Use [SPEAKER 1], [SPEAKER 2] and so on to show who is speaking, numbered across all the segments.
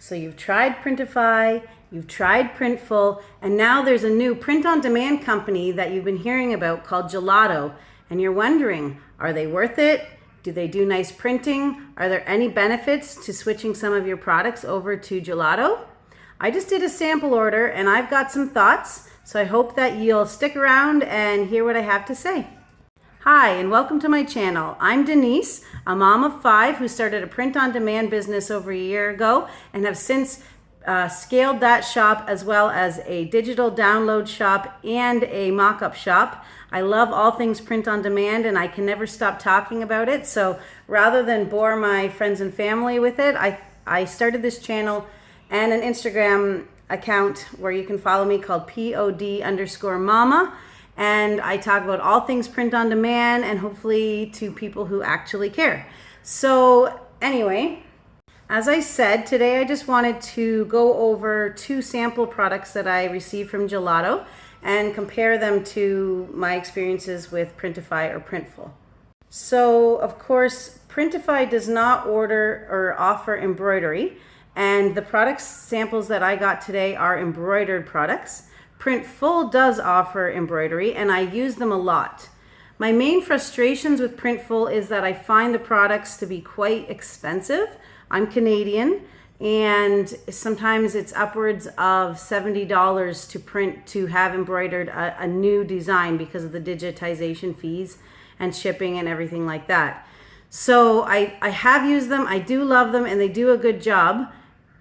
[SPEAKER 1] So you've tried Printify, you've tried Printful, and now there's a new print-on-demand company that you've been hearing about called Gelato, and you're wondering, are they worth it? Do they do nice printing? Are there any benefits to switching some of your products over to Gelato? I just did a sample order and I've got some thoughts, so I hope that you'll stick around and hear what I have to say. Hi, and welcome to my channel. I'm Denise, a mom of 5 who started a print-on-demand business over a year ago and have since scaled that shop as well as a digital download shop and a mock-up shop. I love all things print-on-demand and I can never stop talking about it. So rather than bore my friends and family with it, I started this channel and an Instagram account where you can follow me called pod_mama. And I talk about all things print on demand and hopefully to people who actually care. So anyway, as I said, today I just wanted to go over 2 sample products that I received from Gelato and compare them to my experiences with Printify or Printful. So of course, Printify does not order or offer embroidery, and the product samples that I got today are embroidered products. Printful does offer embroidery and I use them a lot. My main frustrations with Printful is that I find the products to be quite expensive. I'm Canadian and sometimes it's upwards of $70 to print to have embroidered a new design because of the digitization fees and shipping and everything like that. So I have used them, I do love them and they do a good job.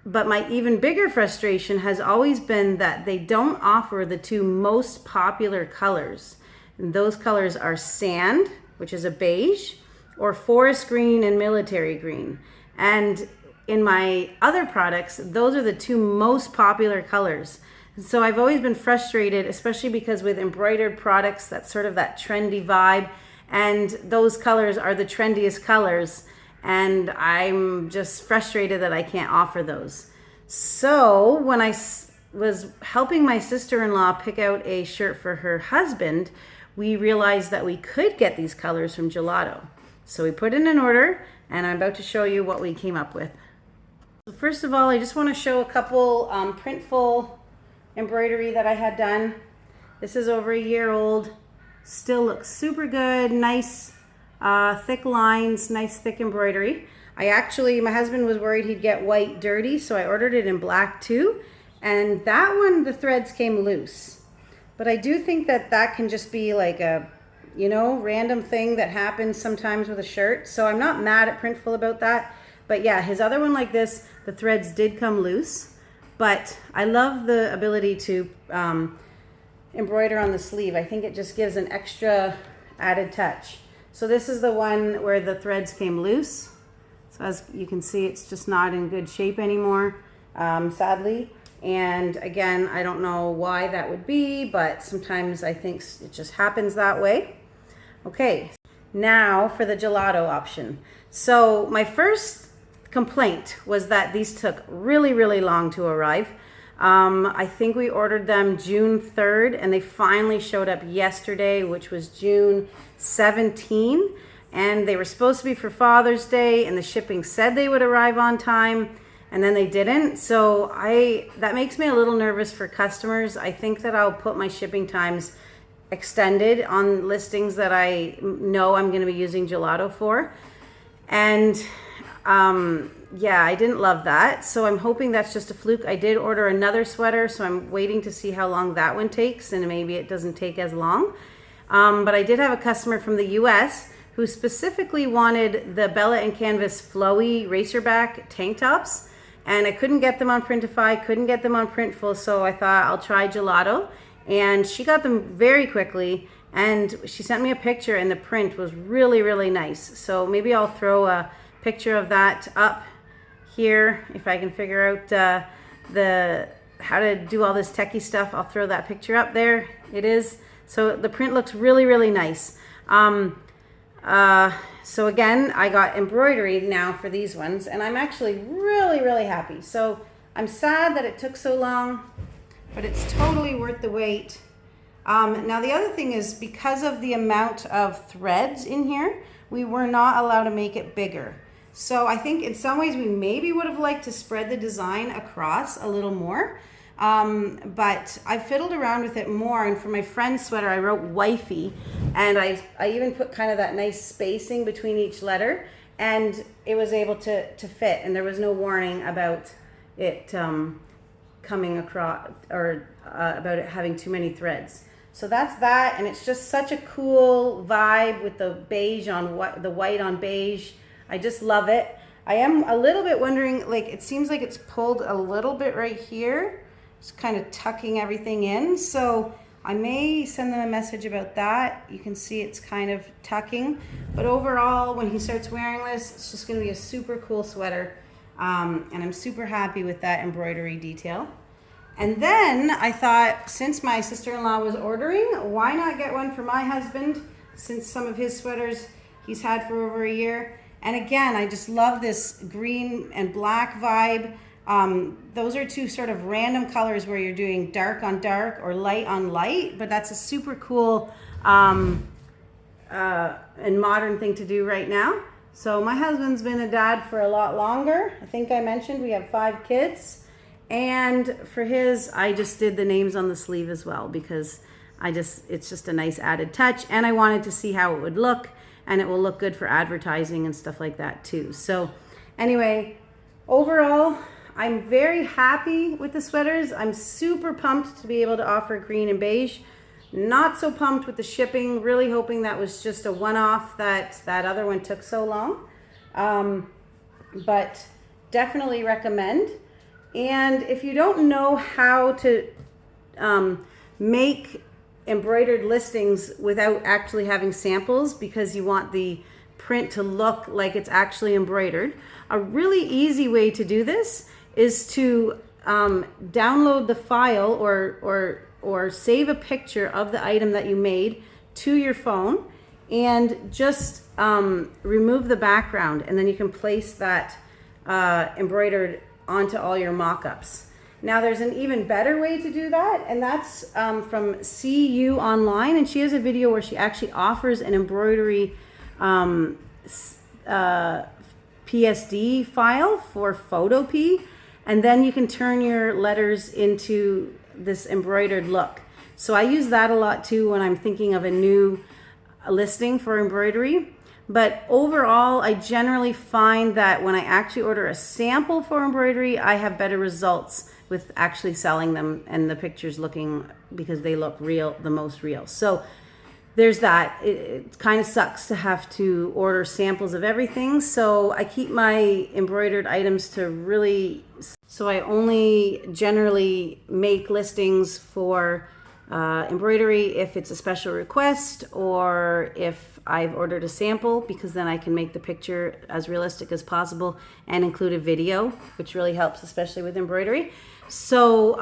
[SPEAKER 1] But my even bigger frustration has always been that they don't offer the 2 most popular colors. And those colors are sand, which is a beige, or forest green and military green. And in my other products, those are the 2 most popular colors. And so I've always been frustrated, especially because with embroidered products, that's sort of that trendy vibe. And those colors are the trendiest colors. And I'm just frustrated that I can't offer those. So when I was helping my sister-in-law pick out a shirt for her husband, we realized that we could get these colors from Gelato. So we put in an order and I'm about to show you what we came up with. So first of all, I just want to show a couple Printful embroidery that I had done. This is over a year old, still looks super good, nice. Thick lines, nice thick embroidery. My husband was worried he'd get white dirty, so I ordered it in black too. And that one, the threads came loose. But I do think that can just be like a, random thing that happens sometimes with a shirt. So I'm not mad at Printful about that. But yeah, his other one like this, the threads did come loose. But I love the ability to embroider on the sleeve. I think it just gives an extra added touch. So this is the one where the threads came loose. So as you can see, it's just not in good shape anymore, sadly. And again, I don't know why that would be, but sometimes I think it just happens that way. Okay, now for the Gelato option. So my first complaint was that these took really, really long to arrive. I think we ordered them June 3rd and they finally showed up yesterday, which was June 17. And they were supposed to be for Father's Day and the shipping said they would arrive on time and then they didn't. So that makes me a little nervous for customers. I think that I'll put my shipping times extended on listings that I know I'm going to be using Gelato for. And yeah, I didn't love that. So I'm hoping that's just a fluke. I did order another sweater, so I'm waiting to see how long that one takes, and maybe it doesn't take as long. But I did have a customer from the US who specifically wanted the Bella and Canvas flowy racerback tank tops, and I couldn't get them on Printify, couldn't get them on Printful, so I thought I'll try Gelato. And she got them very quickly, and she sent me a picture, and the print was really, really nice. So maybe I'll throw a picture of that up here if I can figure out how to do all this techie stuff. I'll throw that picture up there. It is. So the print looks really, really nice. So again, I got embroidery now for these ones, and I'm actually really, really happy. So I'm sad that it took so long, but it's totally worth the wait. Now the other thing is, because of the amount of threads in here, we were not allowed to make it bigger. So I think in some ways we maybe would have liked to spread the design across a little more. But I fiddled around with it more, and for my friend's sweater I wrote wifey, and I even put kind of that nice spacing between each letter, and it was able to fit, and there was no warning about it coming across, or about it having too many threads. So that's that, and it's just such a cool vibe with the beige on the white on beige. I just love it. I am a little bit wondering, like, it seems like it's pulled a little bit right here. It's kind of tucking everything in. So I may send them a message about that. You can see it's kind of tucking. But overall, when he starts wearing this, it's just gonna be a super cool sweater. And I'm super happy with that embroidery detail. And then I thought, since my sister-in-law was ordering, why not get one for my husband, since some of his sweaters he's had for over a year. And again, I just love this green and black vibe. Those are two sort of random colors where you're doing dark on dark or light on light, but that's a super cool and modern thing to do right now. So my husband's been a dad for a lot longer. I think I mentioned we have 5 kids. And for his, I just did the names on the sleeve as well, because it's just a nice added touch, and I wanted to see how it would look, and it will look good for advertising and stuff like that too. So anyway, overall, I'm very happy with the sweaters. I'm super pumped to be able to offer green and beige. Not so pumped with the shipping, really hoping that was just a one-off, that other one took so long. But definitely recommend. And if you don't know how to make embroidered listings without actually having samples, because you want the print to look like it's actually embroidered, a really easy way to do this is to download the file or save a picture of the item that you made to your phone, and just remove the background, and then you can place that embroidered onto all your mock-ups. Now there's an even better way to do that, and that's from CU Online, and she has a video where she actually offers an embroidery PSD file for Photopea, and then you can turn your letters into this embroidered look. So I use that a lot too when I'm thinking of a new listing for embroidery. But overall, I generally find that when I actually order a sample for embroidery, I have better results with actually selling them and the pictures looking, because they look real, the most real. So there's that. It kind of sucks to have to order samples of everything. So I keep my embroidered items to really, so I only generally make listings for embroidery if it's a special request, or if I've ordered a sample, because then I can make the picture as realistic as possible and include a video, which really helps, especially with embroidery. So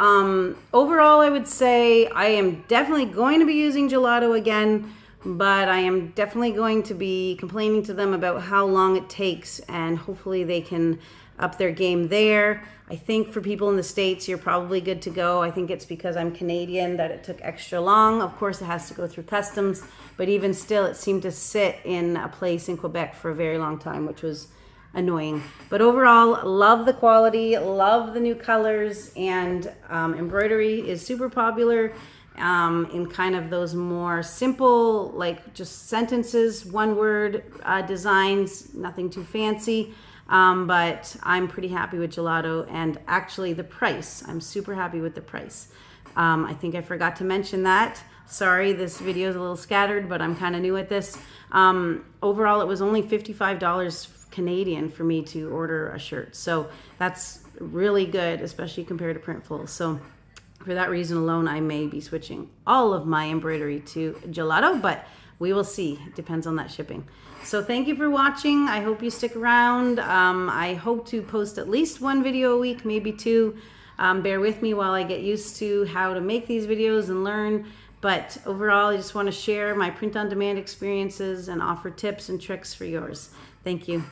[SPEAKER 1] overall, I would say I am definitely going to be using Gelato again, but I am definitely going to be complaining to them about how long it takes, and hopefully they can up their game there. I think for people in the States, you're probably good to go. I think it's because I'm Canadian that it took extra long. Of course, it has to go through customs, but even still, it seemed to sit in a place in Quebec for a very long time, which was annoying. But overall, love the quality, love the new colors, and embroidery is super popular in kind of those more simple, like just sentences, one word designs, nothing too fancy. But I'm pretty happy with Gelato, and actually the price, I'm super happy with the price. I think I forgot to mention that. Sorry, this video is a little scattered, but I'm kind of new at this. Overall, it was only $55 Canadian for me to order a shirt. So that's really good, especially compared to Printful. So for that reason alone, I may be switching all of my embroidery to Gelato, but we will see. It depends on that shipping. So thank you for watching. I hope you stick around. I hope to post at least 1 video a week, maybe 2. Bear with me while I get used to how to make these videos and learn. But overall, I just want to share my print-on-demand experiences and offer tips and tricks for yours. Thank you.